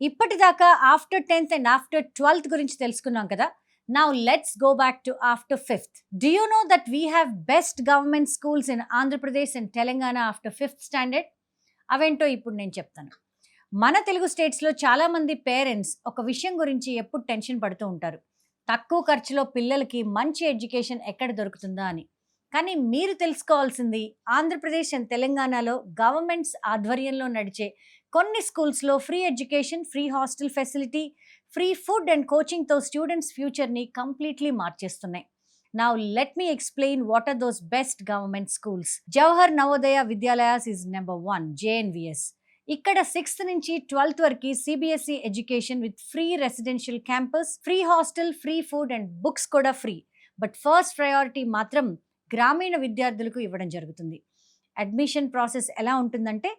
ఇప్పటిదాకా after 10th and after 12th గురించి తెలుసుకున్నాం కదా. Now let's go back to after 5th. Do you know that we have best government schools in Andhra Pradesh and Telangana after 5th standard? అవేంటో ఇప్పుడు నేను చెప్తాను. మన తెలుగు స్టేట్స్లో చాలామంది పేరెంట్స్ ఒక విషయం గురించి ఎప్పుడు టెన్షన్ పడుతూ ఉంటారు. తక్కువ ఖర్చులో పిల్లలకి మంచి ఎడ్యుకేషన్ ఎక్కడ దొరుకుతుందా అని. కానీ మీరు తెలుసుకోవాల్సింది ఆంధ్రప్రదేశ్ అండ్ తెలంగాణలో గవర్నమెంట్స్ ఆధ్వర్యంలో నడిచే కొన్ని స్కూల్స్లో free education, free hostel facility, free food and కోచింగ్తో స్టూడెంట్స్ ఫ్యూచర్ని కంప్లీట్లీ మార్చేస్తున్నాయి. Now let me explain what are those best government schools. Jawahar Navodaya Vidyalayas is number 1, JNVS. ఇక్కడ 6th నుంచి 12th వరకు CBSE education with free residential campus, free hostel, free food and books కూడా free. But first priority మాత్రం గ్రామీణ విద్యార్థులకు ఇవ్వడం జరుగుతుంది. Admission process ఎలా ఉంటుందంటే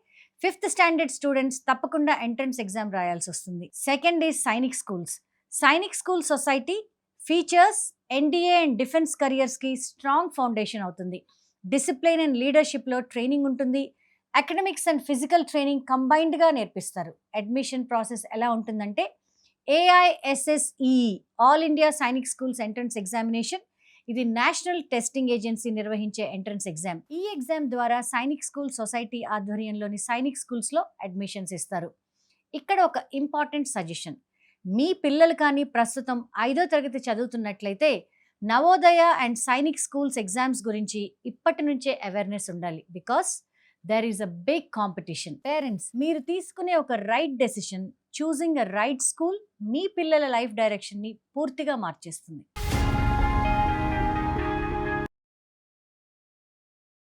5th స్టాండర్డ్ స్టూడెంట్స్ తప్పకుండా ఎంట్రన్స్ ఎగ్జామ్ రాయాల్సి వస్తుంది. Second is Sainik schools. Sainik school society features NDA and defence కెరియర్స్కి స్ట్రాంగ్ ఫౌండేషన్ అవుతుంది. డిసిప్లిన్ అండ్ లీడర్షిప్లో ట్రైనింగ్ ఉంటుంది. అకాడమిక్స్ అండ్ ఫిజికల్ ట్రైనింగ్ కంబైన్డ్గా నేర్పిస్తారు. అడ్మిషన్ ప్రాసెస్ ఎలా ఉంటుందంటే AISSE all India Sainik schools entrance examination. ఇది నేషనల్ టెస్టింగ్ ఏజెన్సీ నిర్వహించే ఎంట్రన్స్ ఎగ్జామ్. ఈ ఎగ్జామ్ ద్వారా సైనిక్ స్కూల్ సొసైటీ ఆధ్వర్యంలోని సైనిక్ స్కూల్స్లో అడ్మిషన్స్ ఇస్తారు. ఇక్కడ ఒక ఇంపార్టెంట్ సజెషన్, మీ పిల్లలు కానీ ప్రస్తుతం 5వ తరగతి చదువుతున్నట్లయితే Navodaya and Sainik schools exams గురించి ఇప్పటి నుంచే అవేర్నెస్ ఉండాలి. Because there is a big competition. Parents, మీరు తీసుకునే ఒక right decision, choosing a right school మీ పిల్లల లైఫ్ డైరెక్షన్ని పూర్తిగా మార్చేస్తుంది.